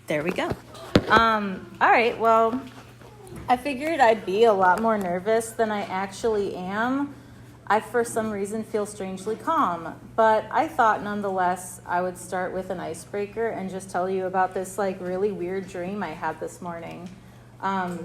There we go. All right, well, I figured I'd be a lot more nervous than I actually am. I, for some reason, feel strangely calm, but I thought nonetheless I would start with an icebreaker and just tell you about this like really weird dream I had this morning. I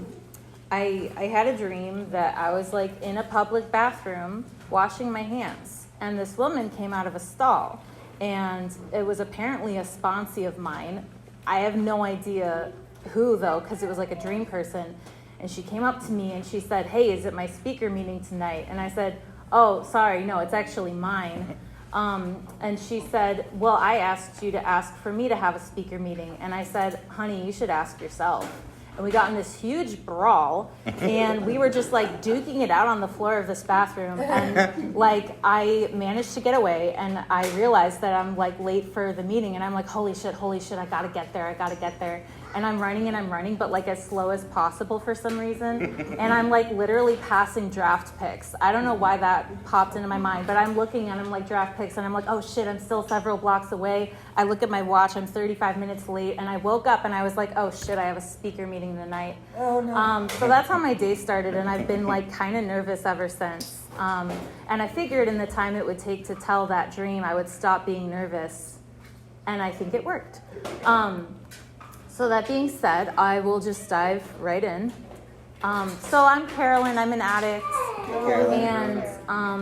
had a dream that I was like in a public bathroom washing my hands, and this woman came out of a stall, and it was apparently a sponsee of mine. I have no idea who though, because it was like a dream person. And she came up to me and she said, "Hey, is it my speaker meeting tonight?" And I said, "Oh, sorry, no, it's actually mine." And she said, "Well, I asked you to ask for me to have a speaker meeting." And I said, "Honey, you should ask yourself." And we got in this huge brawl, and we were just like duking it out on the floor of this bathroom. And like I managed to get away, and I realized that I'm like late for the meeting, and I'm like, holy shit, I gotta get there. And I'm running, but like as slow as possible for some reason. And I'm like literally passing draft picks. I don't know why that popped into my mind, but I'm looking and I'm like draft picks, and I'm like, oh shit, I'm still several blocks away. I look at my watch, I'm 35 minutes late, and I woke up and I was like, oh shit, I have a speaker meeting tonight. Oh no. So that's how my day started, and I've been like kind of nervous ever since. And I figured in the time it would take to tell that dream, I would stop being nervous, and I think it worked. So that being said, I will just dive right in. So I'm Carolyn, I'm an addict, and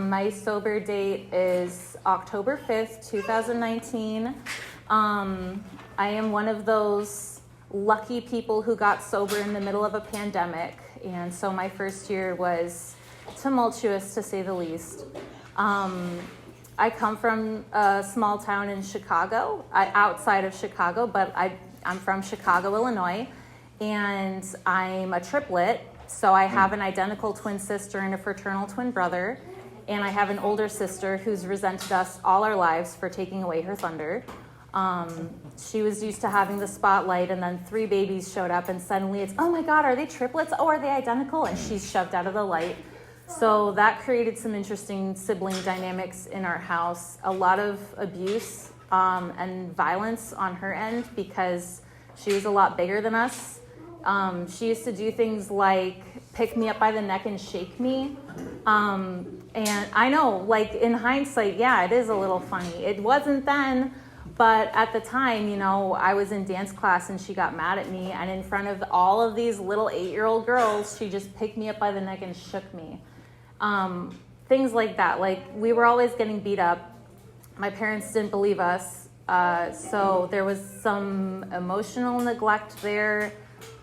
my sober date is October 5th, 2019. I am one of those lucky people who got sober in the middle of a pandemic, and so my first year was tumultuous, to say the least. I come from a small town in Chicago, outside of Chicago, but I'm from Chicago, Illinois, and I'm a triplet, so I have an identical twin sister and a fraternal twin brother, and I have an older sister who's resented us all our lives for taking away her thunder. She was used to having the spotlight, and then 3 babies showed up, and suddenly it's, oh my God, are they triplets? Oh, are they identical? And she's shoved out of the light. So that created some interesting sibling dynamics in our house, a lot of abuse and violence on her end because she was a lot bigger than us. She used to do things like pick me up by the neck and shake me. And I know, like in hindsight, yeah, it is a little funny. It wasn't then, but at the time, you know, I was in dance class and she got mad at me, and in front of all of these little 8-year-old girls, she just picked me up by the neck and shook me. Things like that. Like, we were always getting beat up. My parents didn't believe us, so there was some emotional neglect there,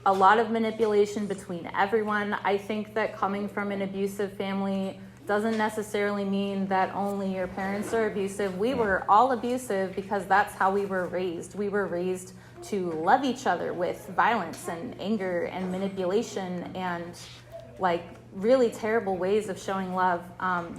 a lot of manipulation between everyone. I think that coming from an abusive family doesn't necessarily mean that only your parents are abusive. We were all abusive because that's how we were raised. We were raised to love each other with violence and anger and manipulation and like really terrible ways of showing love.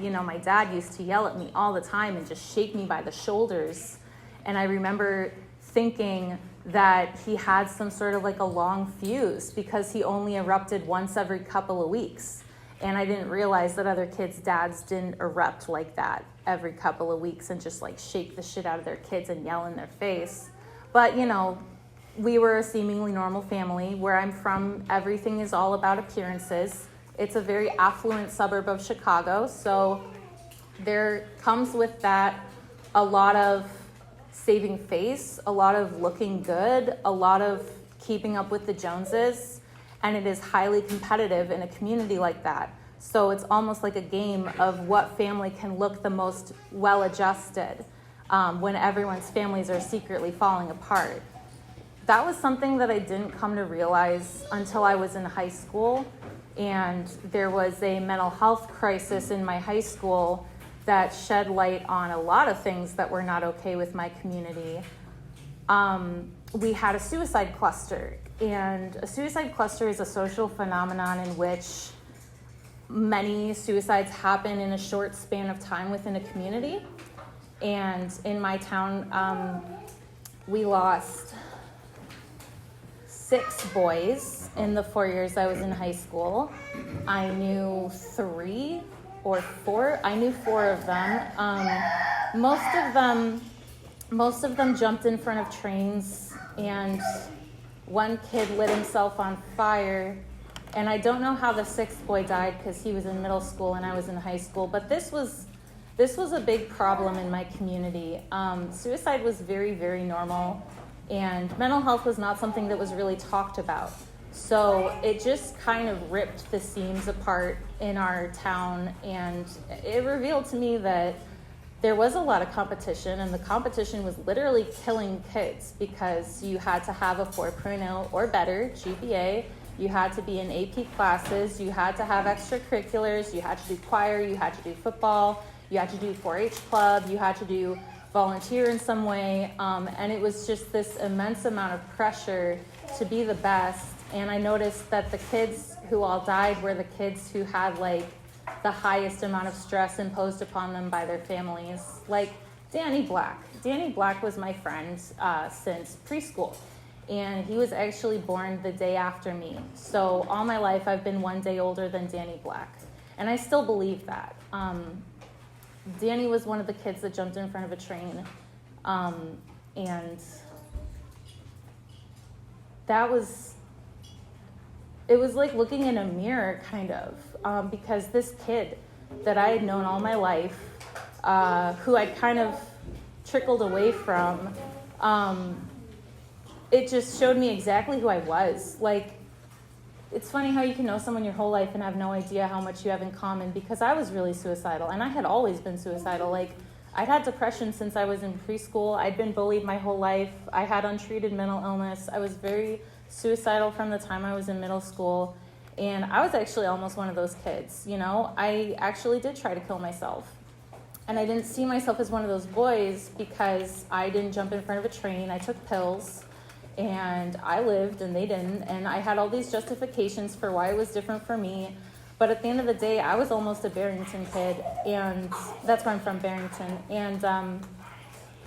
You know, my dad used to yell at me all the time and just shake me by the shoulders. And I remember thinking that he had some sort of like a long fuse because he only erupted once every couple of weeks. And I didn't realize that other kids' dads didn't erupt like that every couple of weeks and just like shake the shit out of their kids and yell in their face. But, you know, we were a seemingly normal family. Where I'm from, everything is all about appearances. It's a very affluent suburb of Chicago, so there comes with that a lot of saving face, a lot of looking good, a lot of keeping up with the Joneses, and it is highly competitive in a community like that. So it's almost like a game of what family can look the most well-adjusted when everyone's families are secretly falling apart. That was something that I didn't come to realize until I was in high school. And there was a mental health crisis in my high school that shed light on a lot of things that were not okay with my community. We had a suicide cluster, and a suicide cluster is a social phenomenon in which many suicides happen in a short span of time within a community. And in my town, we lost 6 boys in the 4 years I was in high school. I knew 3 or 4. I knew 4 of them. Most of them jumped in front of trains and one kid lit himself on fire. And I don't know how the sixth boy died because he was in middle school and I was in high school. But this was a big problem in my community. Suicide was very, very normal. And mental health was not something that was really talked about. So it just kind of ripped the seams apart in our town. And it revealed to me that there was a lot of competition, and the competition was literally killing kids because you had to have a 4.0 or better GPA. You had to be in AP classes. You had to have extracurriculars. You had to do choir. You had to do football. You had to do 4-H club. You had to do volunteer in some way. And it was just this immense amount of pressure to be the best. And I noticed that the kids who all died were the kids who had like the highest amount of stress imposed upon them by their families. Like Danny Black. Danny Black was my friend since preschool. And he was actually born the day after me. So all my life I've been one day older than Danny Black. And I still believe that. Danny was one of the kids that jumped in front of a train. And it was like looking in a mirror, kind of, because this kid that I had known all my life, who I'd kind of trickled away from, it just showed me exactly who I was. Like, it's funny how you can know someone your whole life and have no idea how much you have in common, because I was really suicidal, and I had always been suicidal. Like, I'd had depression since I was in preschool. I'd been bullied my whole life. I had untreated mental illness. I was very suicidal from the time I was in middle school, and I was actually almost one of those kids, you know? I actually did try to kill myself, and I didn't see myself as one of those boys because I didn't jump in front of a train. I took pills, and I lived, and they didn't, and I had all these justifications for why it was different for me. But at the end of the day, I was almost a Barrington kid, and that's where I'm from, Barrington. And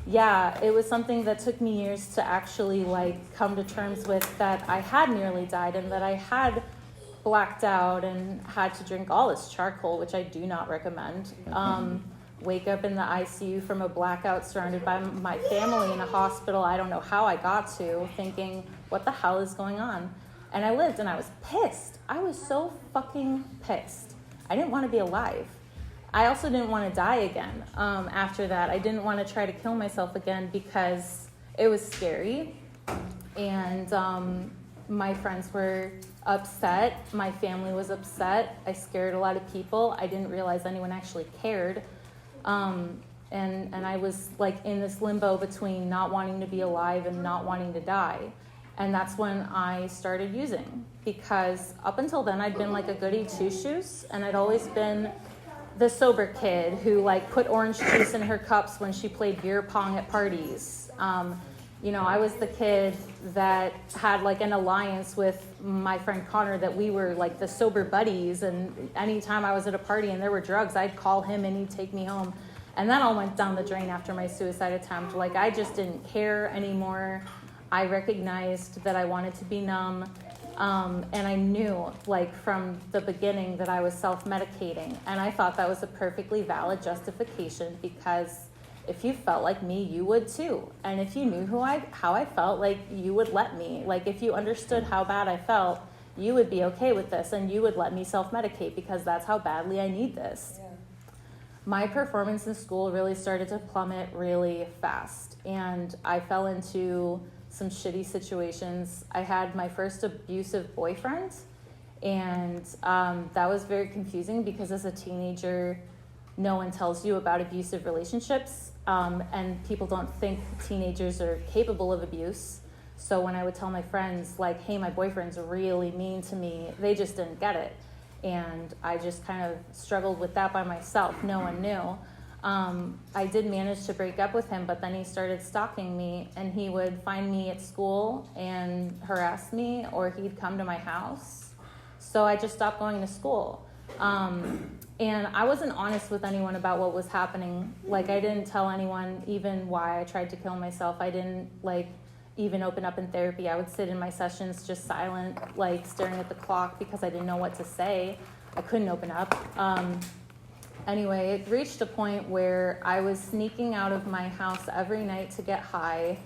yeah, it was something that took me years to actually like come to terms with, that I had nearly died and that I had blacked out and had to drink all this charcoal, which I do not recommend. Wake up in the ICU from a blackout surrounded by my family in a hospital I don't know how I got to, thinking, what the hell is going on? And I lived, and I was pissed. I was so fucking pissed. I didn't want to be alive. I also didn't want to die again after that. I didn't want to try to kill myself again because it was scary. And my friends were upset. My family was upset. I scared a lot of people. I didn't realize anyone actually cared. And I was like in this limbo between not wanting to be alive and not wanting to die. And that's when I started using, because up until then I'd been like a goody two-shoes, and I'd always been the sober kid who like put orange juice in her cups when she played beer pong at parties. You know, I was the kid that had like an alliance with my friend Connor, that we were like the sober buddies, and anytime I was at a party and there were drugs, I'd call him and he'd take me home. And that all went down the drain after my suicide attempt. Like, I just didn't care anymore. I recognized that I wanted to be numb. And I knew, like, from the beginning that I was self-medicating. And I thought that was a perfectly valid justification, because if you felt like me, you would too. And if you knew how I felt, like, you would let me. Like, if you understood how bad I felt, you would be okay with this, and you would let me self-medicate, because that's how badly I need this. Yeah. My performance in school really started to plummet really fast, and I fell into some shitty situations. I had my first abusive boyfriend, and that was very confusing, because as a teenager, no one tells you about abusive relationships, and people don't think teenagers are capable of abuse. So when I would tell my friends, like, hey, my boyfriend's really mean to me, they just didn't get it. And I just kind of struggled with that by myself. No one knew. I did manage to break up with him, but then he started stalking me, and he would find me at school and harass me, or he'd come to my house. So I just stopped going to school. And I wasn't honest with anyone about what was happening. Like, I didn't tell anyone even why I tried to kill myself. I didn't, like, even open up in therapy. I would sit in my sessions just silent, like, staring at the clock, because I didn't know what to say. I couldn't open up. Anyway, it reached a point where I was sneaking out of my house every night to get high,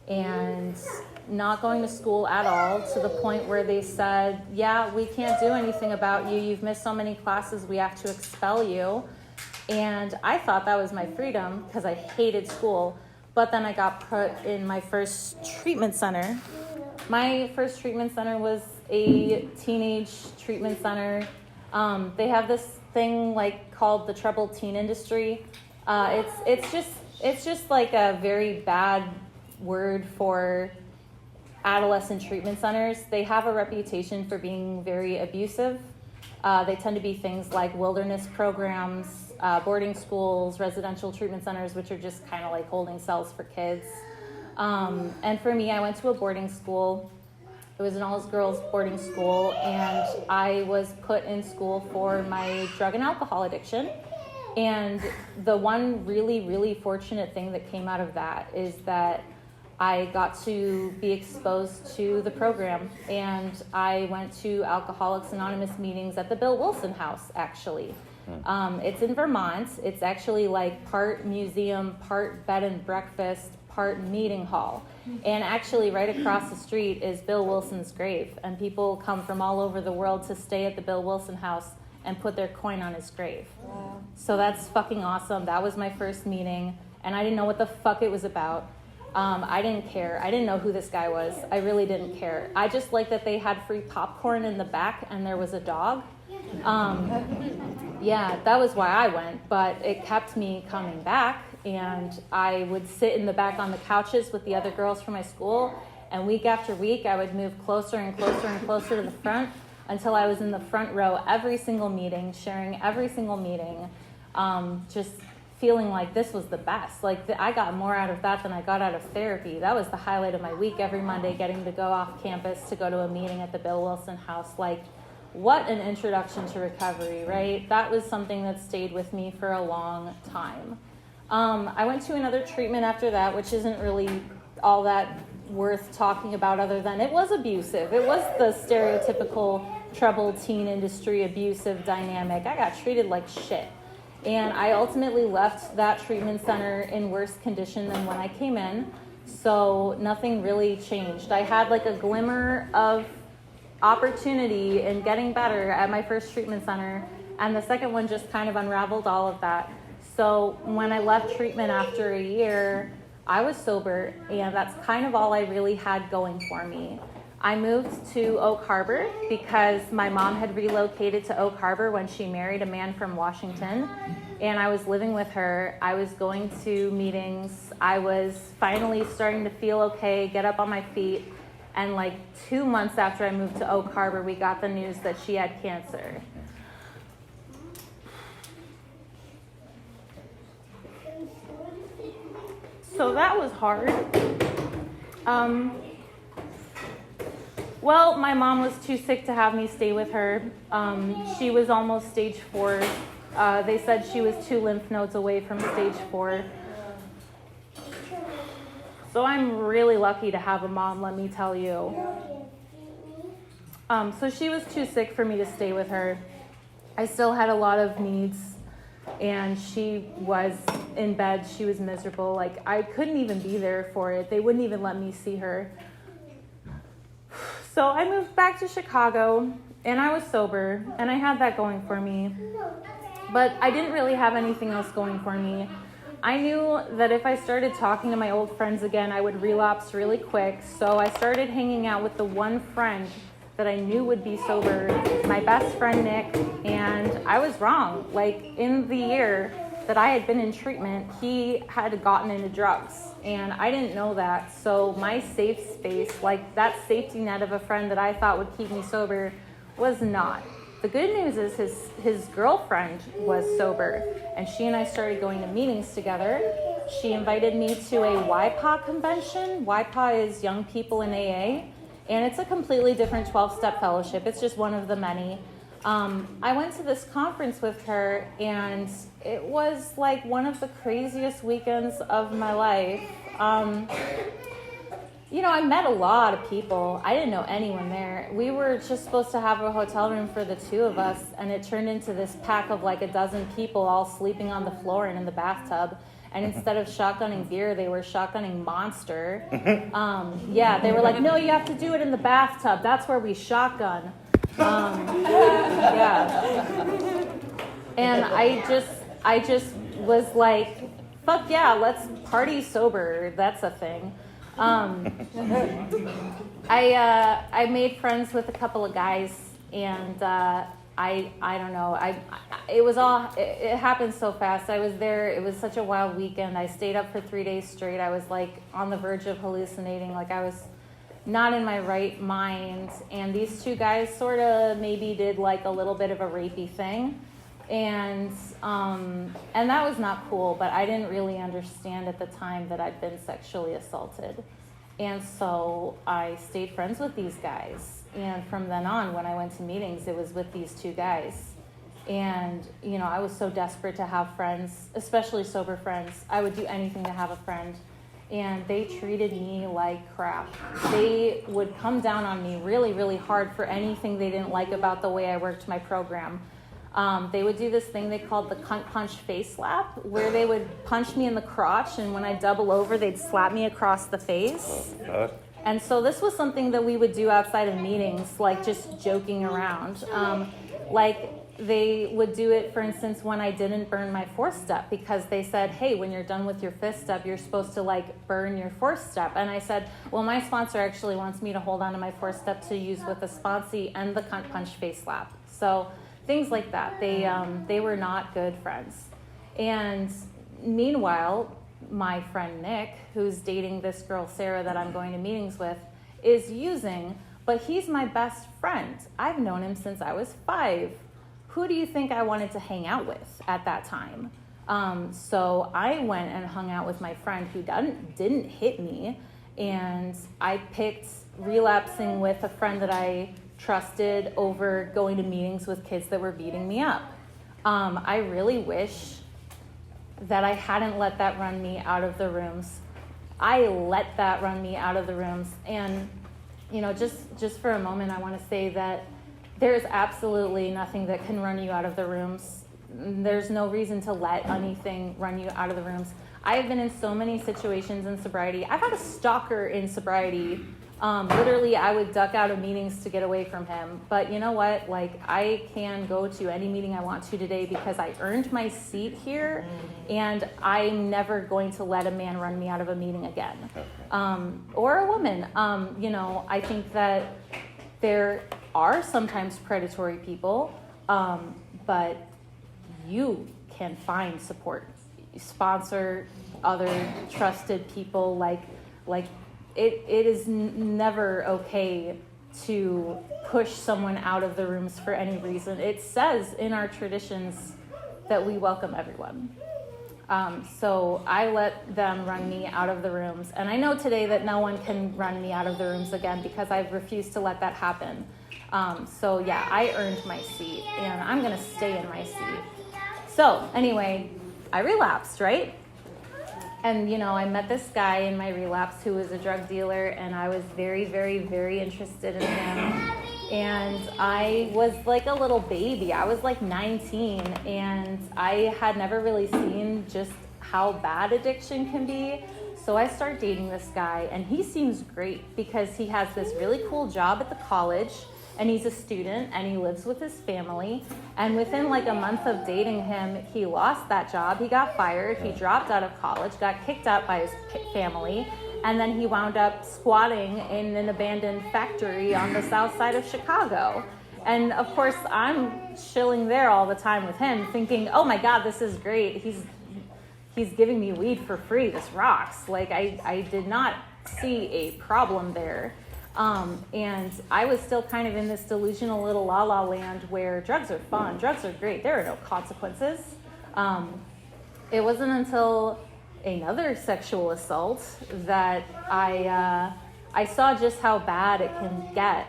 and not going to school at all, to the point where they said, yeah, we can't do anything about you. You've missed so many classes, we have to expel you. And I thought that was my freedom because I hated school. But then I got put in my first treatment center. My first treatment center was a teenage treatment center. They have this thing like called the troubled teen industry. It's just like a very bad word for adolescent treatment centers. They have a reputation for being very abusive. They tend to be things like wilderness programs, boarding schools, residential treatment centers, which are just kind of like holding cells for kids. And for me, I went to a boarding school. It was an all-girls boarding school, and I was put in school for my drug and alcohol addiction. And the one really, really fortunate thing that came out of that is that I got to be exposed to the program, and I went to Alcoholics Anonymous meetings at the Bill Wilson House, actually. It's in Vermont. It's actually like part museum, part bed and breakfast, part meeting hall. And actually right across the street is Bill Wilson's grave, and people come from all over the world to stay at the Bill Wilson House and put their coin on his grave. Wow. So that's fucking awesome. That was my first meeting, and I didn't know what the fuck it was about. I didn't care. I didn't know who this guy was. I really didn't care. I just liked that they had free popcorn in the back and there was a dog. Yeah, that was why I went, but it kept me coming back, and I would sit in the back on the couches with the other girls from my school, and week after week I would move closer and closer and closer to the front until I was in the front row every single meeting, sharing every single meeting, just feeling like this was the best. Like I got more out of that than I got out of therapy. That was the highlight of my week every Monday, getting to go off campus to go to a meeting at the Bill Wilson House. Like, what an introduction to recovery, right? That was something that stayed with me for a long time. I went to another treatment after that, which isn't really all that worth talking about other than it was abusive. It was the stereotypical troubled teen industry abusive dynamic. I got treated like shit. And I ultimately left that treatment center in worse condition than when I came in. So nothing really changed. I had like a glimmer of opportunity in getting better at my first treatment center, and the second one just kind of unraveled all of that. So when I left treatment after a year, I was sober, and that's kind of all I really had going for me. I moved to Oak Harbor because my mom had relocated to Oak Harbor when she married a man from Washington, and I was living with her. I was going to meetings. I was finally starting to feel okay, get up on my feet, and like 2 months after I moved to Oak Harbor, we got the news that she had cancer. So that was hard. Well, my mom was too sick to have me stay with her. She was almost stage 4. They said she was 2 lymph nodes away from stage 4. So I'm really lucky to have a mom, let me tell you. So she was too sick for me to stay with her. I still had a lot of needs, and she was in bed. She was miserable. Like, I couldn't even be there for it. They wouldn't even let me see her. So I moved back to Chicago, and I was sober, and I had that going for me. But I didn't really have anything else going for me. I knew that if I started talking to my old friends again, I would relapse really quick. So I started hanging out with the one friend that I knew would be sober, my best friend, Nick, and I was wrong. Like, in the year that I had been in treatment, he had gotten into drugs, and I didn't know that. So my safe space, like that safety net of a friend that I thought would keep me sober, was not. The good news is his girlfriend was sober, and she and I started going to meetings together. She invited me to a YPA convention. YPA is Young People in AA, and it's a completely different 12-step fellowship. It's just one of the many. I went to this conference with her, and it was like one of the craziest weekends of my life. I met a lot of people. I didn't know anyone there. We were just supposed to have a hotel room for the 2 of us, and it turned into this pack of like a dozen people all sleeping on the floor and in the bathtub. And instead of shotgunning beer, they were shotgunning Monster. Yeah, they were like, no, you have to do it in the bathtub. That's where we shotgun. Yeah. And I just was like, fuck yeah, let's party sober. That's a thing. I made friends with a couple of guys, and I don't know. It happened so fast. I was there. It was such a wild weekend. I stayed up for 3 days straight. I was like on the verge of hallucinating. Like I was not in my right mind. And these two guys sort of maybe did like a little bit of a rapey thing. And that was not cool, but I didn't really understand at the time that I'd been sexually assaulted. And so I stayed friends with these guys. And from then on, when I went to meetings, it was with these two guys. And, you know, I was so desperate to have friends, especially sober friends. I would do anything to have a friend. And they treated me like crap. They would come down on me really, really hard for anything they didn't like about the way I worked my program. They would do this thing they called the cunt punch face slap, where they would punch me in the crotch, and when I double over, they'd slap me across the face. And so this was something that we would do outside of meetings, like just joking around. Like they would do it, for instance, when I didn't burn my fourth step, because they said, hey, when you're done with your fifth step, you're supposed to like burn your fourth step. And I said, well, my sponsor actually wants me to hold on to my fourth step to use with the sponsee and the cunt punch face slap. So things like that. They were not good friends. And meanwhile, my friend Nick, who's dating this girl Sarah that I'm going to meetings with, is using, but he's my best friend. I've known him since I was 5. Who do you think I wanted to hang out with at that time? So I went and hung out with my friend who didn't hit me, and I picked relapsing with a friend that I trusted over going to meetings with kids that were beating me up. I really wish that I hadn't let that run me out of the rooms. I let that run me out of the rooms. And, you know, just for a moment, I want to say that there's absolutely nothing that can run you out of the rooms. There's no reason to let anything run you out of the rooms. I have been in so many situations in sobriety. I've had a stalker in sobriety. Literally, I would duck out of meetings to get away from him. But you know what? Like, I can go to any meeting I want to today because I earned my seat here, and I'm never going to let a man run me out of a meeting again. Or a woman. You know, I think that there are sometimes predatory people, but you can find support. Sponsor other trusted people like It is never okay to push someone out of the rooms for any reason. It says in our traditions that we welcome everyone. So I let them run me out of the rooms. And I know today that no one can run me out of the rooms again because I've refused to let that happen. So yeah, I earned my seat, and I'm going to stay in my seat. So anyway, I relapsed, right? And, you know, I met this guy in my relapse who was a drug dealer, and I was very, very, very interested in him. And I was like a little baby. I was like 19, and I had never really seen just how bad addiction can be. So I start dating this guy, and he seems great because he has this really cool job at the college, and he's a student, and he lives with his family. And within like a month of dating him, he lost that job. He got fired. He dropped out of college, got kicked out by his family, and then he wound up squatting in an abandoned factory on the south side of Chicago. And of course, I'm chilling there all the time with him, thinking, oh my God, this is great. He's giving me weed for free. This rocks. Like, I did not see a problem there. And I was still kind of in this delusional little la-la land where drugs are fun, drugs are great, there are no consequences. It wasn't until another sexual assault that I saw just how bad it can get.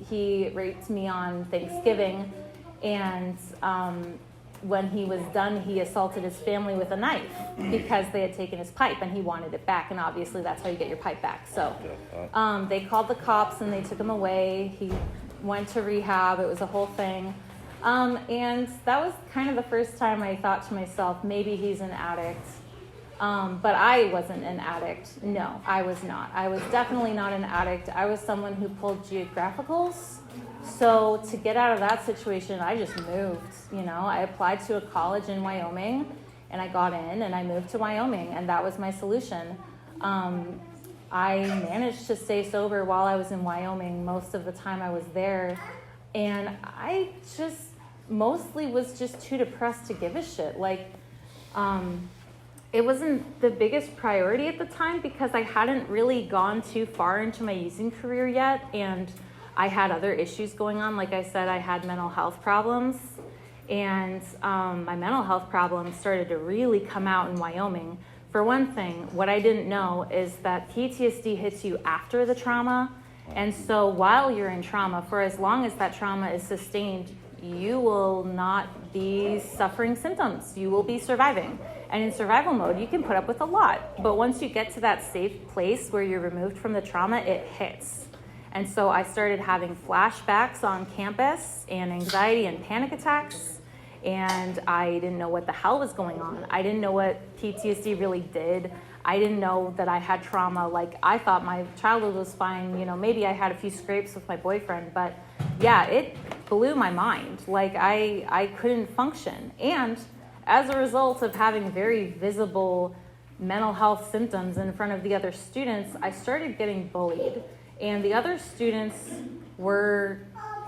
He raped me on Thanksgiving, and when he was done, he assaulted his family with a knife because they had taken his pipe and he wanted it back. And obviously that's how you get your pipe back. So they called the cops and they took him away. He went to rehab. It was a whole thing. And that was kind of the first time I thought to myself, maybe he's an addict. But I wasn't an addict. No, I was not. I was definitely not an addict. I was someone who pulled geographicals. So to get out of that situation, I just moved. I applied to a college in Wyoming, and I got in, and I moved to Wyoming, and that was my solution. I managed to stay sober while I was in Wyoming most of the time I was there, and I just mostly was just too depressed to give a shit. It wasn't the biggest priority at the time because I hadn't really gone too far into my using career yet, and I had other issues going on. Like I said, I had mental health problems, and my mental health problems started to really come out in Wyoming. For one thing, what I didn't know is that PTSD hits you after the trauma, and so while you're in trauma, for as long as that trauma is sustained, you will not be suffering symptoms. You will be surviving. And in survival mode, you can put up with a lot. But once you get to that safe place where you're removed from the trauma, it hits. And so I started having flashbacks on campus and anxiety and panic attacks. And I didn't know what the hell was going on. I didn't know what PTSD really did. I didn't know that I had trauma. I thought my childhood was fine. Maybe I had a few scrapes with my boyfriend, but yeah, it blew my mind. I couldn't function. And as a result of having very visible mental health symptoms in front of the other students, I started getting bullied. And the other students were,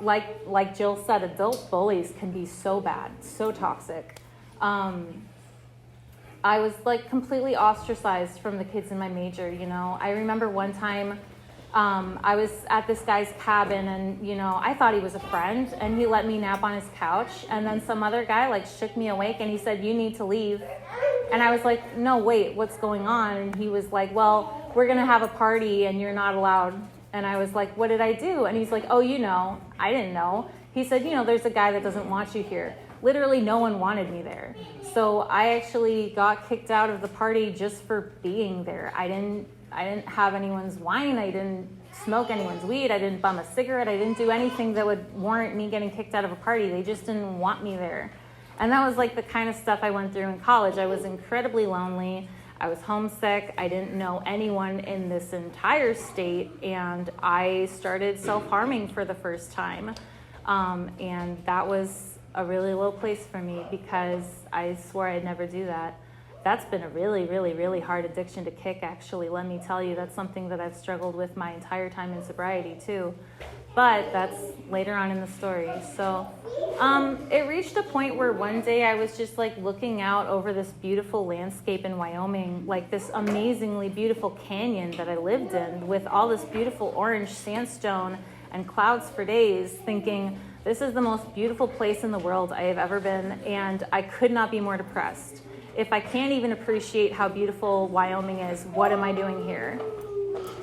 like Jill said, adult bullies can be so bad, so toxic. I was completely ostracized from the kids in my major. I remember one time I was at this guy's cabin, and I thought he was a friend, and he let me nap on his couch, and then some other guy shook me awake, and he said, "You need to leave." And I was like, "No, wait, what's going on?" And he was like, "Well, we're gonna have a party and you're not allowed." And I was like, "What did I do?" And he's like, "Oh, I didn't know." He said, "There's a guy that doesn't want you here." Literally no one wanted me there. So I actually got kicked out of the party just for being there. I didn't have anyone's wine. I didn't smoke anyone's weed. I didn't bum a cigarette. I didn't do anything that would warrant me getting kicked out of a party. They just didn't want me there. And that was the kind of stuff I went through in college. I was incredibly lonely. I was homesick. I didn't know anyone in this entire state. And I started self-harming for the first time. And that was a really low place for me because I swore I'd never do that. That's been a really, really, really hard addiction to kick, actually. Let me tell you, that's something that I've struggled with my entire time in sobriety, too. But that's later on in the story. So it reached a point where one day I was just looking out over this beautiful landscape in Wyoming, this amazingly beautiful canyon that I lived in with all this beautiful orange sandstone and clouds for days, thinking, this is the most beautiful place in the world I have ever been, and I could not be more depressed. If I can't even appreciate how beautiful Wyoming is, what am I doing here?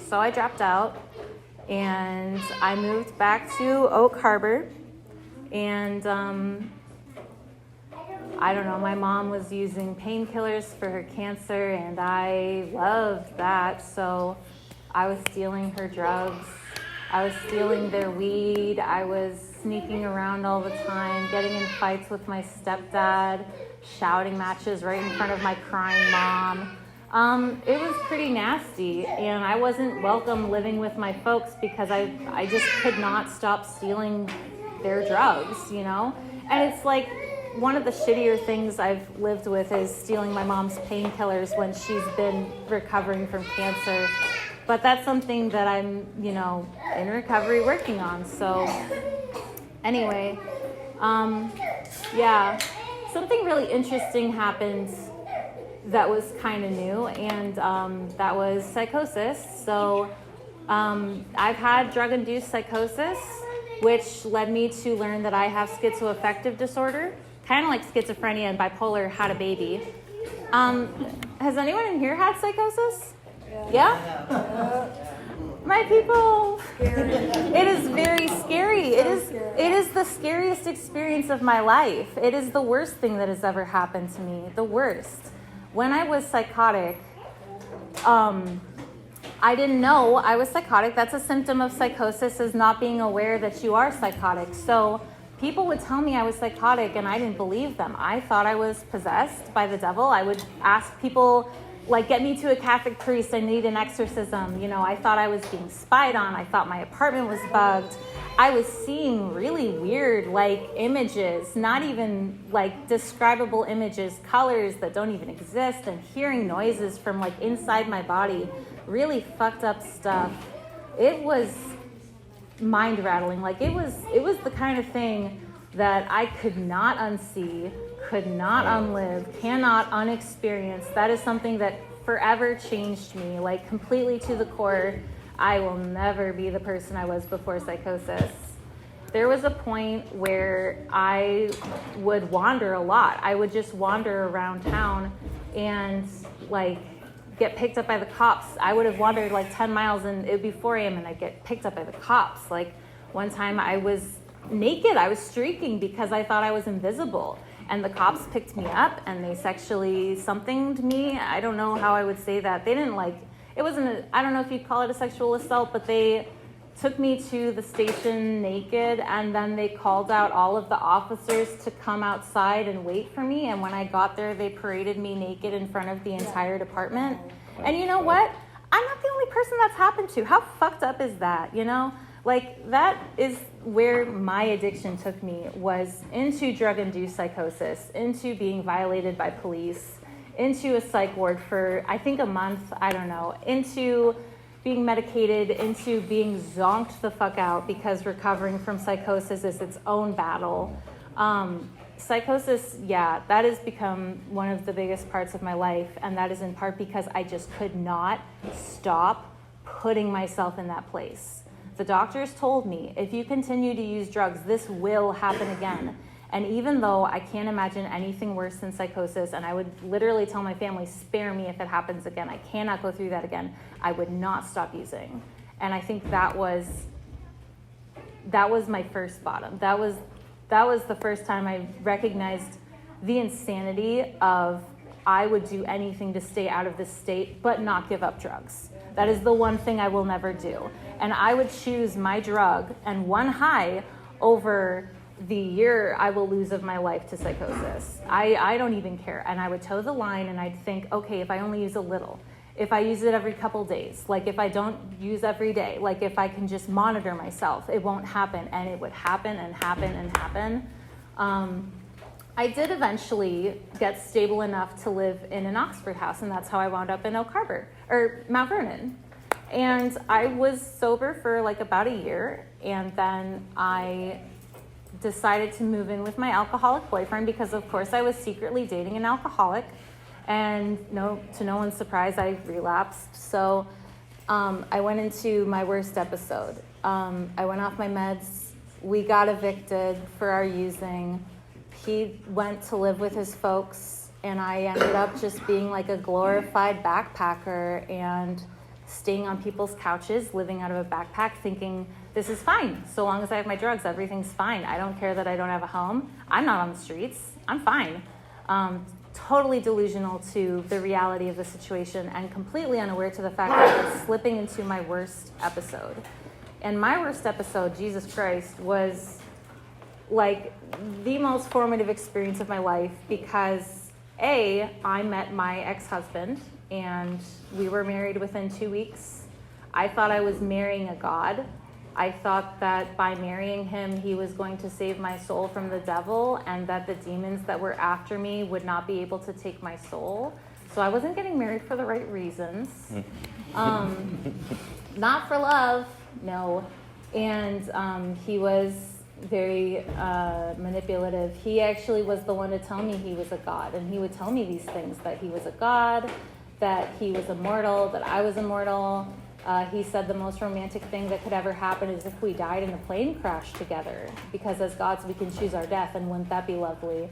So I dropped out, and I moved back to Oak Harbor, and I don't know, my mom was using painkillers for her cancer, and I loved that, so I was stealing her drugs. I was stealing their weed. I was sneaking around all the time, getting in fights with my stepdad, shouting matches right in front of my crying mom. It was pretty nasty, and I wasn't welcome living with my folks because I just could not stop stealing their drugs, And it's one of the shittier things I've lived with is stealing my mom's painkillers when she's been recovering from cancer. But that's something that I'm, in recovery working on. So anyway, something really interesting happened that was kind of new, and that was psychosis. So I've had drug-induced psychosis, which led me to learn that I have schizoaffective disorder, kind of like schizophrenia and bipolar had a baby. Has anyone in here had psychosis? Yeah? My people. It is very scary. It is the scariest experience of my life. It is the worst thing that has ever happened to me. The worst. When I was psychotic, I didn't know I was psychotic. That's a symptom of psychosis, is not being aware that you are psychotic. So people would tell me I was psychotic and I didn't believe them. I thought I was possessed by the devil. I would ask people, like, get me to a Catholic priest, I need an exorcism. You know, I thought I was being spied on. I thought my apartment was bugged. I was seeing really weird, like, images, not even, like, describable images, colors that don't even exist, and hearing noises from, like, inside my body, really fucked up stuff. It was mind-rattling. Like, it was the kind of thing that I could not unsee, could not unlive, cannot unexperience. That is something that forever changed me, like, completely to the core. I will never be the person I was before psychosis. There was a point where I would wander a lot. I would just wander around town and, like, get picked up by the cops. I would have wandered like 10 miles and it would be 4 a.m. and I'd get picked up by the cops. Like, one time I was naked. I was streaking because I thought I was invisible. And the cops picked me up and they sexually somethinged me. I don't know how I would say that. They didn't, like, it wasn't, I don't know if you'd call it a sexual assault, but they took me to the station naked, and then they called out all of the officers to come outside and wait for me. And when I got there, they paraded me naked in front of the entire department. And you know what? I'm not the only person that's happened to. How fucked up is that, you know? Like, that is where my addiction took me, was into drug-induced psychosis, into being violated by police, into a psych ward for, I think, a month, I don't know, into being medicated, into being zonked the fuck out because recovering from psychosis is its own battle. Psychosis, yeah, that has become one of the biggest parts of my life, and that is in part because I just could not stop putting myself in that place. The doctors told me, if you continue to use drugs, this will happen again. And even though I can't imagine anything worse than psychosis, and I would literally tell my family, spare me if it happens again, I cannot go through that again, I would not stop using. And I think that was my first bottom. That was the first time I recognized the insanity of, I would do anything to stay out of this state, but not give up drugs. That is the one thing I will never do. And I would choose my drug and one high over the year I will lose of my life to psychosis. I don't even care. And I would toe the line and I'd think, okay, if I only use a little, if I use it every couple days, like if I don't use every day, like if I can just monitor myself, it won't happen. And it would happen and happen and happen. I did eventually get stable enough to live in an Oxford house, and that's how I wound up in Oak Harbor, or Mount Vernon. And I was sober for like about a year, and then I decided to move in with my alcoholic boyfriend because, of course, I was secretly dating an alcoholic. And to no one's surprise, I relapsed. So I went into my worst episode. I went off my meds. We got evicted for our using. He went to live with his folks, and I ended up just being like a glorified backpacker and staying on people's couches, living out of a backpack, thinking, this is fine. So long as I have my drugs, everything's fine. I don't care that I don't have a home. I'm not on the streets. I'm fine. Totally delusional to the reality of the situation and completely unaware to the fact that I was slipping into my worst episode. And my worst episode, Jesus Christ, was like the most formative experience of my life because I met my ex-husband and we were married within 2 weeks. I thought I was marrying a god. I thought that by marrying him, he was going to save my soul from the devil and that the demons that were after me would not be able to take my soul. So I wasn't getting married for the right reasons. Not for love, no. And he was very manipulative. He actually was the one to tell me he was a god. And he would tell me these things, that he was a god, that he was immortal, that I was immortal. He said the most romantic thing that could ever happen is if we died in a plane crash together, because as gods we can choose our death, and wouldn't that be lovely?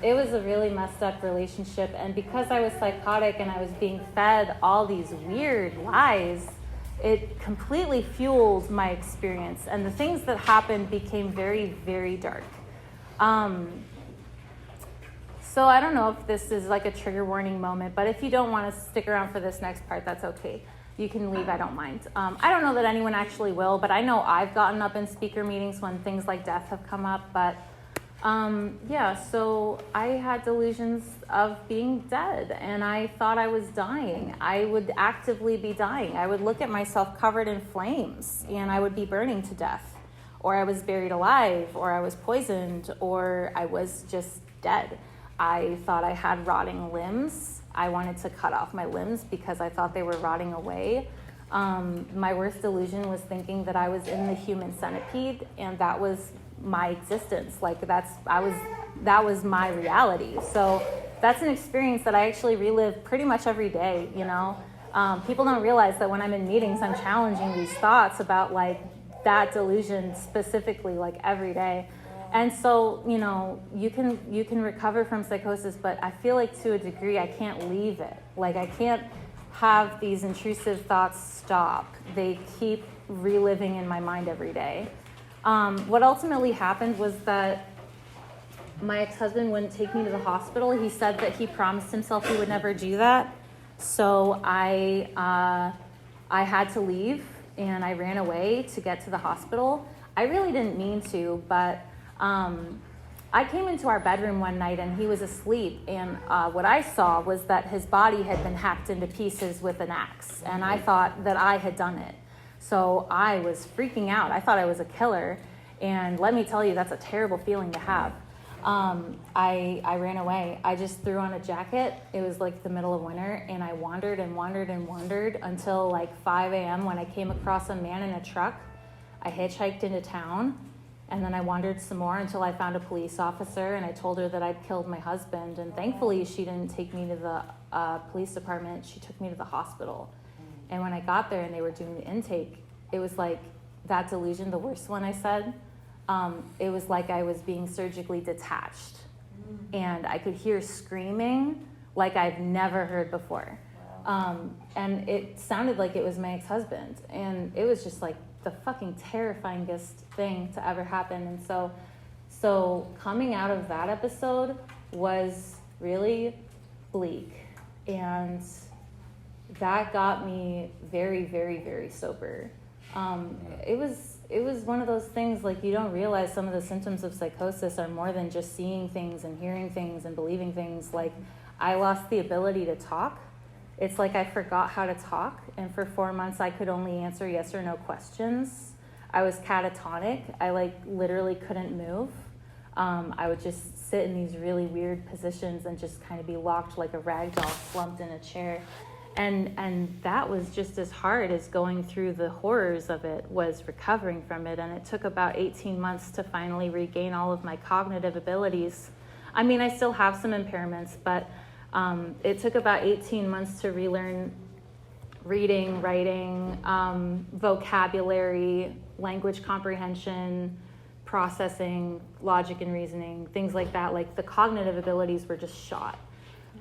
It was a really messed up relationship, and because I was psychotic and I was being fed all these weird lies, it completely fueled my experience, and the things that happened became very, very dark. So I don't know if this is like a trigger warning moment, but if you don't want to stick around for this next part, that's okay. You can leave, I don't mind. I don't know that anyone actually will, but I know I've gotten up in speaker meetings when things like death have come up, but So I had delusions of being dead, and I thought I was dying. I would actively be dying. I would look at myself covered in flames, and I would be burning to death, or I was buried alive, or I was poisoned, or I was just dead. I thought I had rotting limbs. I wanted to cut off my limbs because I thought they were rotting away. My worst delusion was thinking that I was in the human centipede, and that was my existence. Like that was my reality. So that's an experience that I actually relive pretty much every day. People don't realize that when I'm in meetings, I'm challenging these thoughts about like that delusion specifically, like every day. And so, you can recover from psychosis, but I feel like to a degree I can't leave it. Like I can't have these intrusive thoughts stop. They keep reliving in my mind every day. What ultimately happened was that my ex-husband wouldn't take me to the hospital. He said that he promised himself he would never do that. So I had to leave, and I ran away to get to the hospital. I really didn't mean to, but I came into our bedroom one night and he was asleep, and what I saw was that his body had been hacked into pieces with an axe, and I thought that I had done it. So I was freaking out. I thought I was a killer, and let me tell you, that's a terrible feeling to have. I ran away. I just threw on a jacket. It was like the middle of winter, and I wandered and wandered and wandered until like 5 a.m. when I came across a man in a truck. I hitchhiked into town, and then I wandered some more until I found a police officer, and I told her that I'd killed my husband, and thankfully she didn't take me to the police department. She took me to the hospital. And when I got there and they were doing the intake, it was like that delusion, the worst one I said, it was like I was being surgically detached. And I could hear screaming like I've never heard before. And it sounded like it was my ex-husband. And it was just like the fucking terrifyingest thing to ever happen. And so coming out of that episode was really bleak. And that got me very, very, very sober. It was one of those things, like, you don't realize some of the symptoms of psychosis are more than just seeing things and hearing things and believing things. Like, I lost the ability to talk. It's like I forgot how to talk, and for 4 months I could only answer yes or no questions. I was catatonic. I literally couldn't move. I would just sit in these really weird positions and just kind of be locked like a rag doll slumped in a chair. And that was just as hard as going through the horrors of it, was recovering from it. And it took about 18 months to finally regain all of my cognitive abilities. I mean, I still have some impairments, but it took about 18 months to relearn reading, writing, vocabulary, language comprehension, processing, logic and reasoning, things like that. Like, the cognitive abilities were just shot.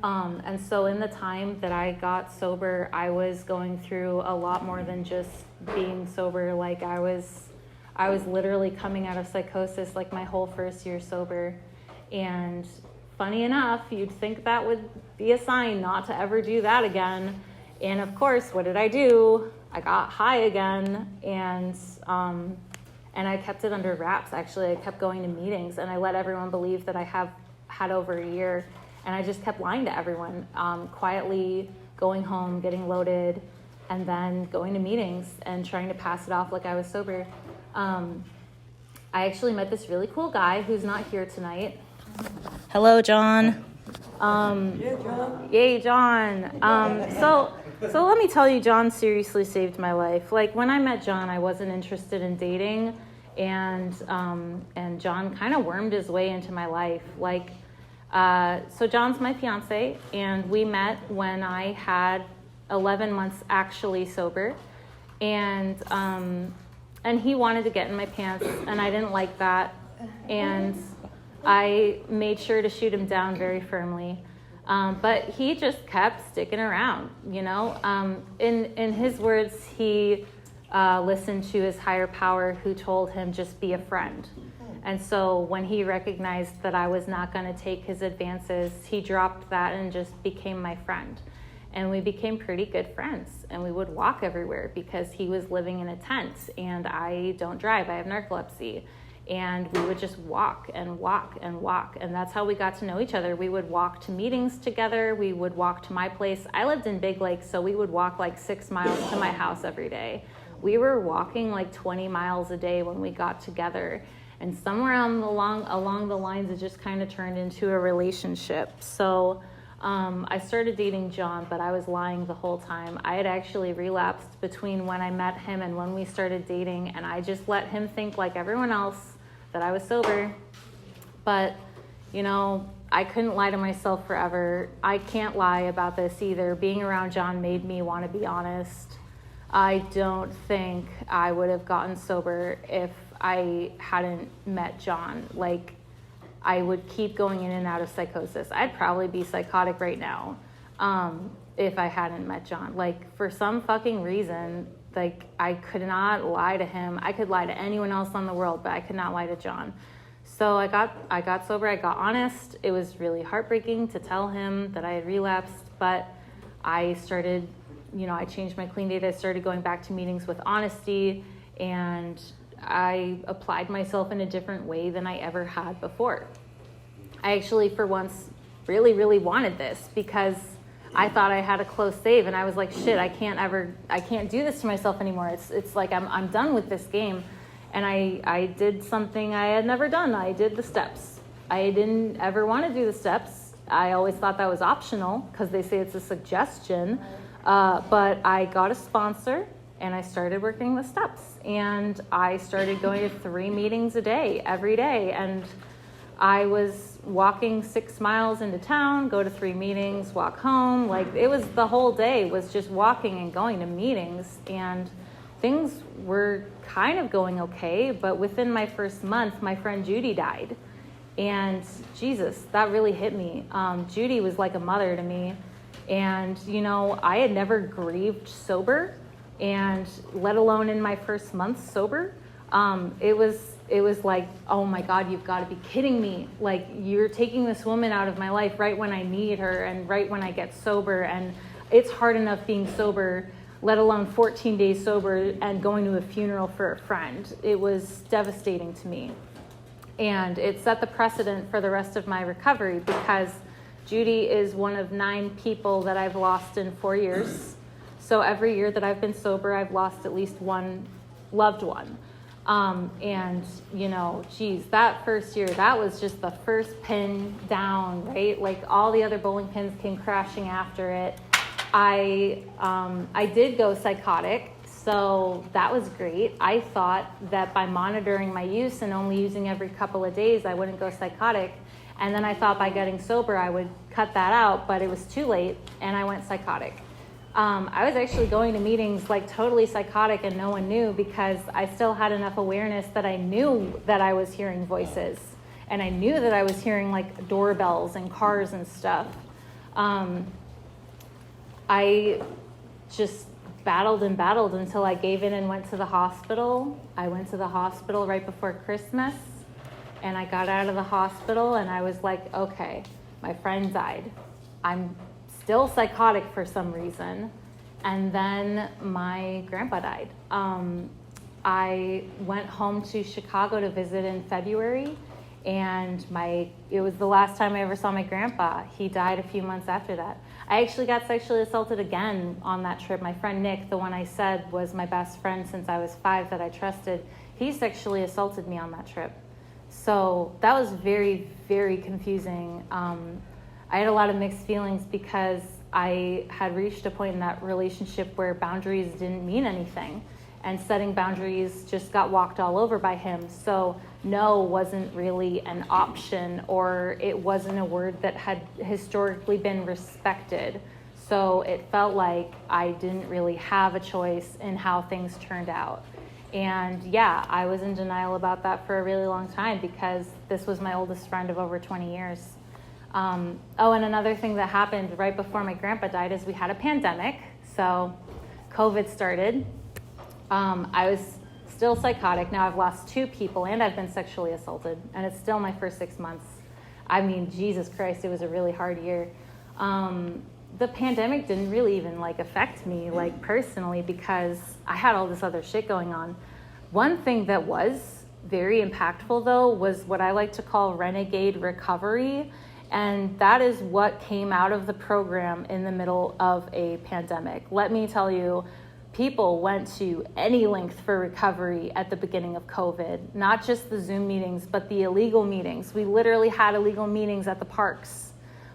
And so in the time that I got sober, I was going through a lot more than just being sober. Like, I was literally coming out of psychosis like my whole first year sober. And funny enough, you'd think that would be a sign not to ever do that again. And of course, what did I do? I got high again, and I kept it under wraps. Actually, I kept going to meetings, and I let everyone believe that I have had over a year. And I just kept lying to everyone, quietly going home, getting loaded, and then going to meetings and trying to pass it off like I was sober. I actually met this really cool guy who's not here tonight. Hello, John. Yay, John. So let me tell you, John seriously saved my life. Like, when I met John, I wasn't interested in dating, and John kind of wormed his way into my life. So John's my fiance, and we met when I had 11 months actually sober, and he wanted to get in my pants, and I didn't like that, and I made sure to shoot him down very firmly. But he just kept sticking around, In his words, he listened to his higher power, who told him, just be a friend. And so when he recognized that I was not going to take his advances, he dropped that and just became my friend. And we became pretty good friends. And we would walk everywhere because he was living in a tent, and I don't drive. I have narcolepsy. and we would just walk and walk and walk. And that's how we got to know each other. We would walk to meetings together. We would walk to my place. I lived in Big Lake, so we would walk like 6 miles to my house every day. We were walking like 20 miles a day when we got together. And somewhere along the lines, it just kind of turned into a relationship. So I started dating John, but I was lying the whole time. I had actually relapsed between when I met him and when we started dating, and I just let him think like everyone else that I was sober. But, you know, I couldn't lie to myself forever. I can't lie about this either. Being around John made me want to be honest. I don't think I would have gotten sober if I hadn't met John. Like, I would keep going in and out of psychosis. I'd probably be psychotic right now if I hadn't met John. Like, for some fucking reason, like, I could not lie to him. I could lie to anyone else on the world, but I could not lie to John. So I got sober. I got honest. It was really heartbreaking to tell him that I had relapsed, but I started, you know, I changed my clean date. I started going back to meetings with honesty, and I applied myself in a different way than I ever had before. I actually, for once, really, really wanted this because I thought I had a close save, and I was like, shit, I can't do this to myself anymore. It's like I'm done with this game. And I did something I had never done. I did the steps. I didn't ever want to do the steps. I always thought that was optional because they say it's a suggestion. But I got a sponsor, and I started working the steps. And I started going to 3 meetings a day, every day. And I was walking 6 miles into town, go to 3 meetings, walk home. Like, it was the whole day was just walking and going to meetings. And things were kind of going okay, but within my first month, my friend Judy died. And Jesus, that really hit me. Judy was like a mother to me. And, you know, I had never grieved sober, and let alone in my first month sober. It was like, oh my God, you've got to be kidding me. Like, you're taking this woman out of my life right when I need her and right when I get sober. And it's hard enough being sober, let alone 14 days sober and going to a funeral for a friend. It was devastating to me. And it set the precedent for the rest of my recovery because Judy is one of 9 people that I've lost in 4 years. So every year that I've been sober, I've lost at least one loved one. And, you know, geez, that first year, that was just the first pin down, right? Like, all the other bowling pins came crashing after it. I did go psychotic, so that was great. I thought that by monitoring my use and only using every couple of days, I wouldn't go psychotic. And then I thought by getting sober, I would cut that out, but it was too late, and I went psychotic. I was actually going to meetings like totally psychotic, and no one knew because I still had enough awareness that I knew that I was hearing voices, and I knew that I was hearing like doorbells and cars and stuff. I just battled and battled until I gave in and went to the hospital. I went to the hospital right before Christmas, and I got out of the hospital, and I was like, okay, my friend died. I'm still psychotic for some reason. And then my grandpa died. I went home to Chicago to visit in February, and it was the last time I ever saw my grandpa. He died a few months after that. I actually got sexually assaulted again on that trip. My friend Nick, the one I said was my best friend since I was 5 that I trusted, he sexually assaulted me on that trip. So that was very, very confusing. I had a lot of mixed feelings because I had reached a point in that relationship where boundaries didn't mean anything, and setting boundaries just got walked all over by him. So no wasn't really an option, or it wasn't a word that had historically been respected. So it felt like I didn't really have a choice in how things turned out. And yeah, I was in denial about that for a really long time because this was my oldest friend of over 20 years. And another thing that happened right before my grandpa died is we had a pandemic. So COVID started. I was still psychotic. Now I've lost 2 people and I've been sexually assaulted, and it's still my first 6 months. I mean, Jesus Christ, it was a really hard year. The pandemic didn't really even affect me personally because I had all this other shit going on. One thing that was very impactful though was what I like to call renegade recovery. And that is what came out of the program in the middle of a pandemic. Let me tell you, people went to any length for recovery at the beginning of COVID, not just the Zoom meetings, but the illegal meetings. We literally had illegal meetings at the parks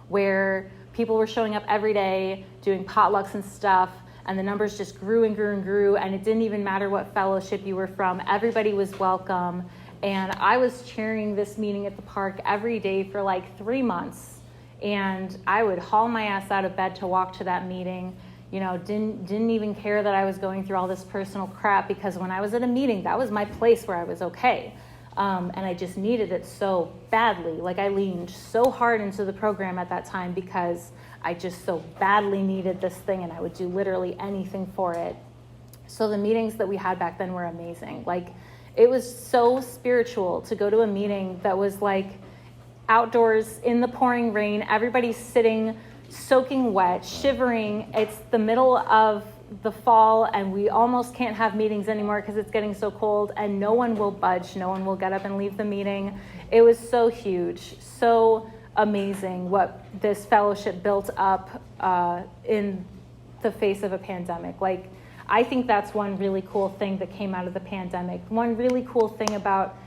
where people were showing up every day, doing potlucks and stuff, and the numbers just grew and grew and grew, and it didn't even matter what fellowship you were from. Everybody was welcome. And I was chairing this meeting at the park every day for like 3 months. And I would haul my ass out of bed to walk to that meeting. You know, didn't even care that I was going through all this personal crap, because when I was at a meeting, that was my place where I was okay. And I just needed it so badly. Like, I leaned so hard into the program at that time because I just so badly needed this thing, and I would do literally anything for it. So the meetings that we had back then were amazing. Like, it was so spiritual to go to a meeting that was like outdoors in the pouring rain, everybody's sitting, soaking wet, shivering. It's the middle of the fall and we almost can't have meetings anymore because it's getting so cold, and no one will budge. No one will get up and leave the meeting. It was so huge, so amazing what this fellowship built up in the face of a pandemic. Like, I think that's one really cool thing that came out of the pandemic. One really cool thing about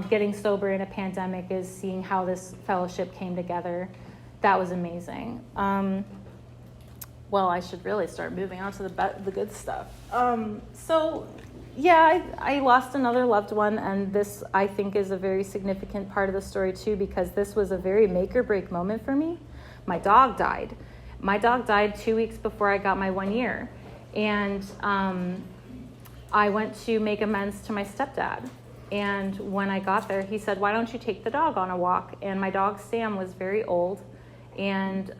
getting sober in a pandemic is seeing how this fellowship came together. That was amazing. Well, I should really start moving on to the good stuff. So, yeah, I lost another loved one, and this, I think, is a very significant part of the story, too, because this was a very make-or-break moment for me. My dog died. My dog died 2 weeks before I got my 1 year. And I went to make amends to my stepdad. And when I got there, he said, "Why don't you take the dog on a walk?" And my dog, Sam, was very old. And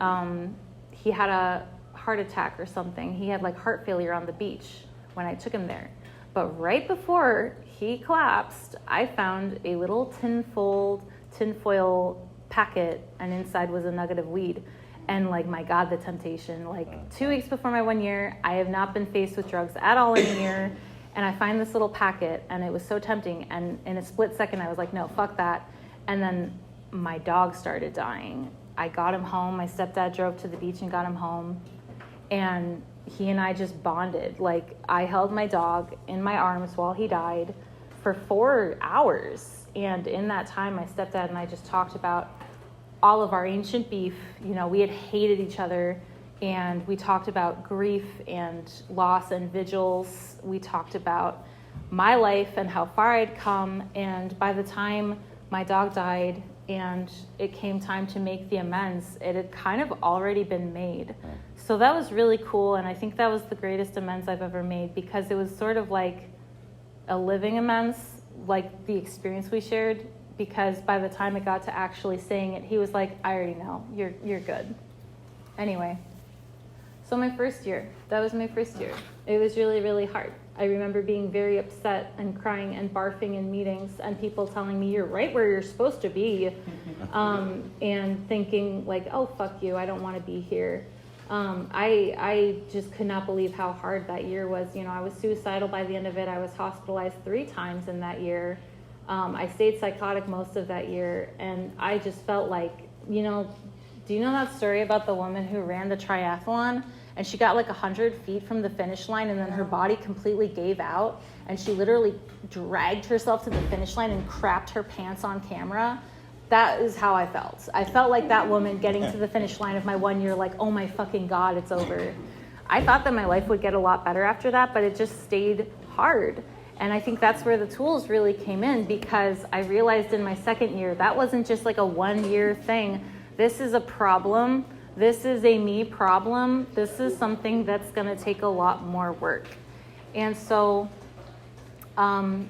he had a heart attack or something. He had like heart failure on the beach when I took him there. But right before he collapsed, I found a little tinfoil packet, and inside was a nugget of weed. And like, my God, the temptation. Like, 2 weeks before my 1 year, I have not been faced with drugs at all in a year. And I find this little packet, and it was so tempting. And in a split second, I was like, no, fuck that. And then my dog started dying. I got him home. My stepdad drove to the beach and got him home. And he and I just bonded. Like, I held my dog in my arms while he died for 4 hours. And in that time, my stepdad and I just talked about all of our ancient beef. You know, we had hated each other, and we talked about grief and loss and vigils. We talked about my life and how far I'd come. And by the time my dog died and it came time to make the amends, it had kind of already been made. So that was really cool. And I think that was the greatest amends I've ever made, because it was sort of like a living amends, like the experience we shared. Because by the time it got to actually saying it, he was like, "I already know, you're good." Anyway, so my first year, that was my first year. It was really, really hard. I remember being very upset and crying and barfing in meetings, and people telling me, "You're right where you're supposed to be," and thinking like, "Oh, fuck you, I don't want to be here." I just could not believe how hard that year was. You know, I was suicidal by the end of it. I was hospitalized 3 times in that year. I stayed psychotic most of that year, and I just felt like, you know, do you know that story about the woman who ran the triathlon, and she got like 100 feet from the finish line, and then her body completely gave out, and she literally dragged herself to the finish line and crapped her pants on camera? That is how I felt. I felt like that woman getting to the finish line of my 1 year, like, oh my fucking God, it's over. I thought that my life would get a lot better after that, but it just stayed hard. And I think that's where the tools really came in, because I realized in my second year, that wasn't just like a 1 year thing. This is a problem. This is a me problem. This is something that's going to take a lot more work. And so, I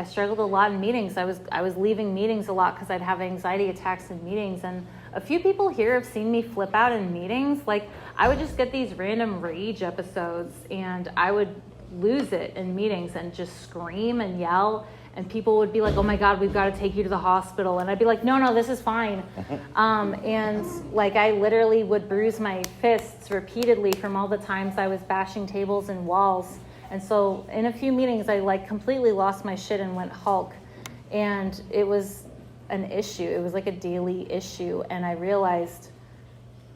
struggled a lot in meetings. I was leaving meetings a lot because I'd have anxiety attacks in meetings. And a few people here have seen me flip out in meetings. Like, I would just get these random rage episodes, and I would lose it in meetings and just scream and yell, and people would be like, "Oh my God, we've got to take you to the hospital." And I'd be like, no, this is fine. And like, I literally would bruise my fists repeatedly from all the times I was bashing tables and walls. And so in a few meetings, I like completely lost my shit and went Hulk. And it was an issue. It was like a daily issue. And I realized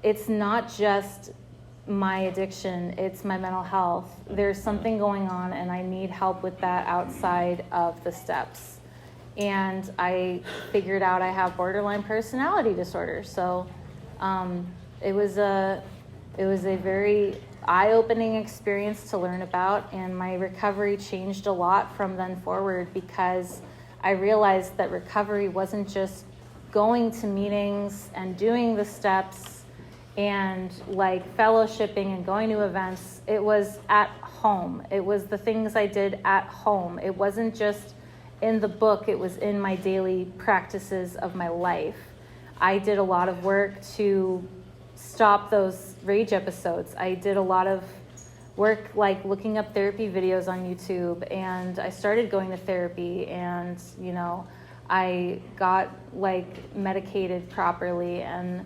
it's not just my addiction, it's my mental health. There's something going on and I need help with that outside of the steps. And I figured out I have borderline personality disorder. So it was a very eye-opening experience to learn about, and my recovery changed a lot from then forward, because I realized that recovery wasn't just going to meetings and doing the steps and like fellowshipping and going to events. It was at home. It was the things I did at home. It wasn't just in the book, it was in my daily practices of my life. I did a lot of work to stop those rage episodes. I did a lot of work like looking up therapy videos on YouTube, and I started going to therapy, and I got like medicated properly, and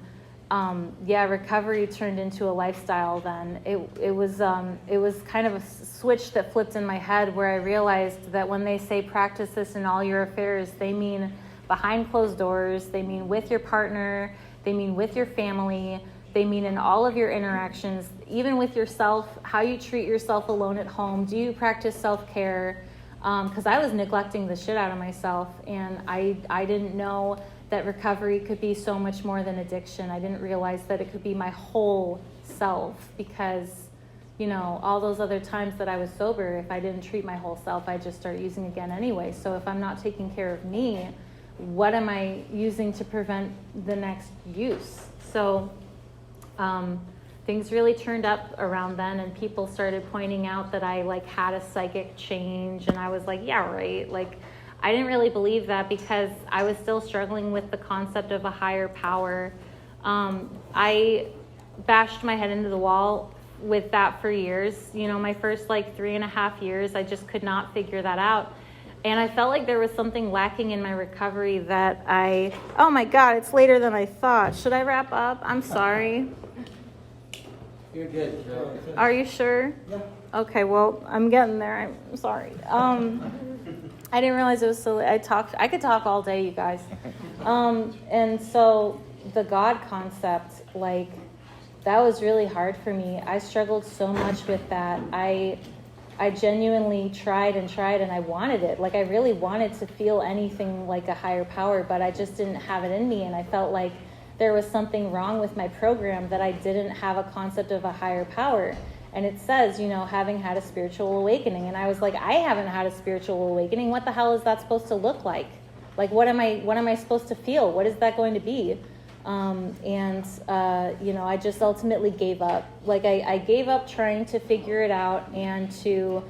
recovery turned into a lifestyle then. It was kind of a switch that flipped in my head, where I realized that when they say practice this in all your affairs, they mean behind closed doors, they mean with your partner, they mean with your family, they mean in all of your interactions, even with yourself, how you treat yourself alone at home. Do you practice self-care? Because I was neglecting the shit out of myself, and I didn't know that recovery could be so much more than addiction. I didn't realize that it could be my whole self, because, all those other times that I was sober, if I didn't treat my whole self, I'd just start using again anyway. So if I'm not taking care of me, what am I using to prevent the next use? So things really turned up around then, and people started pointing out that I like had a psychic change, and I was like, yeah, right. Like, I didn't really believe that, because I was still struggling with the concept of a higher power. I bashed my head into the wall with that for years. My first like 3.5 years, I just could not figure that out. And I felt like there was something lacking in my recovery that oh my God, it's later than I thought. Should I wrap up? I'm sorry. You're good, Joe. Are you sure? Yeah. Okay, well, I'm getting there. I'm sorry. I didn't realize it was so late. I could talk all day, you guys. And so the God concept, like, that was really hard for me. I struggled so much with that. I genuinely tried and I wanted it. Like, I really wanted to feel anything like a higher power, but I just didn't have it in me. And I felt like there was something wrong with my program, that I didn't have a concept of a higher power. And it says, having had a spiritual awakening. And I was like, I haven't had a spiritual awakening. What the hell is that supposed to look like? Like, what am I supposed to feel? What is that going to be? I just ultimately gave up. Like, I gave up trying to figure it out and to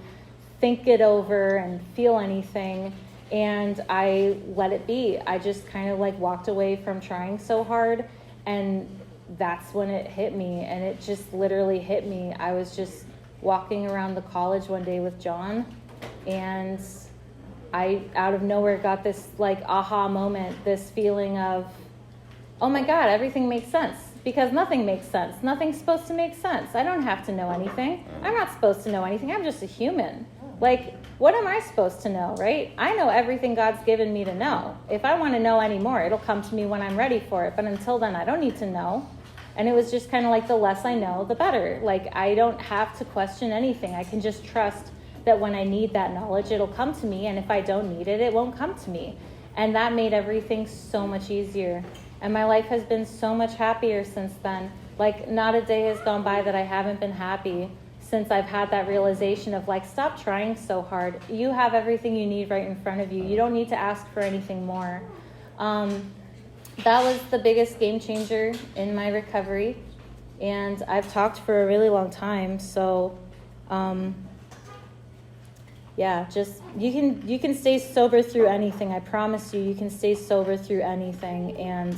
think it over and feel anything. And I let it be. I just kind of like walked away from trying so hard, and that's when it hit me. And it just literally hit me. I was just walking around the college one day with John, and I out of nowhere got this like aha moment, this feeling of, oh my God, everything makes sense, because nothing makes sense. Nothing's supposed to make sense. I don't have to know anything. I'm not supposed to know anything. I'm just a human. Like, what am I supposed to know, right? I know everything God's given me to know. If I want to know any more, it'll come to me when I'm ready for it. But until then, I don't need to know. And it was just kind of like, the less I know, the better. Like, I don't have to question anything. I can just trust that when I need that knowledge, it'll come to me. And if I don't need it, it won't come to me. And that made everything so much easier. And my life has been so much happier since then. Like, not a day has gone by that I haven't been happy since I've had that realization of like, stop trying so hard. You have everything you need right in front of you. You don't need to ask for anything more. That was the biggest game changer in my recovery. And I've talked for a really long time. So, just you can stay sober through anything. I promise you can stay sober through anything. And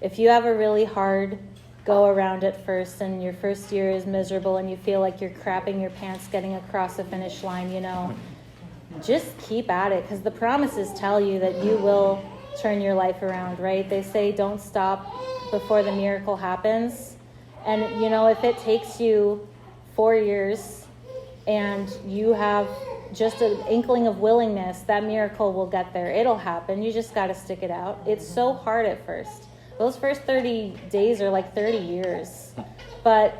if you have a really hard go around at first, and your first year is miserable, and you feel like you're crapping your pants getting across the finish line, just keep at it, because the promises tell you that you will turn your life around, right? They say don't stop before the miracle happens. And if it takes you 4 years and you have just an inkling of willingness, that miracle will get there. It'll happen. You just got to stick it out. It's so hard at first. Those first 30 days are like 30 years. But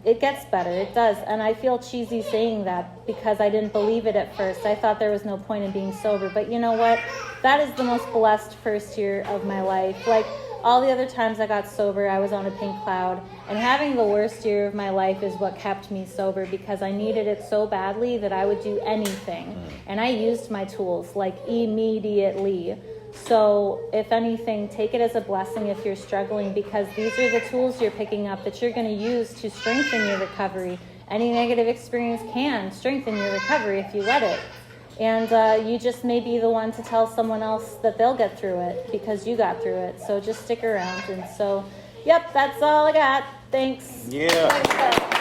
it gets better. It does. And I feel cheesy saying that because I didn't believe it at first. I thought there was no point in being sober. But you know what? That is the most blessed first year of my life. Like, all the other times I got sober, I was on a pink cloud. And having the worst year of my life is what kept me sober, because I needed it so badly that I would do anything. And I used my tools, like, immediately. So if anything, take it as a blessing if you're struggling, because these are the tools you're picking up that you're going to use to strengthen your recovery. Any negative experience can strengthen your recovery if you let it. And you just may be the one to tell someone else that they'll get through it because you got through it. So just stick around. And so, yep, that's all I got. Thanks. Yeah.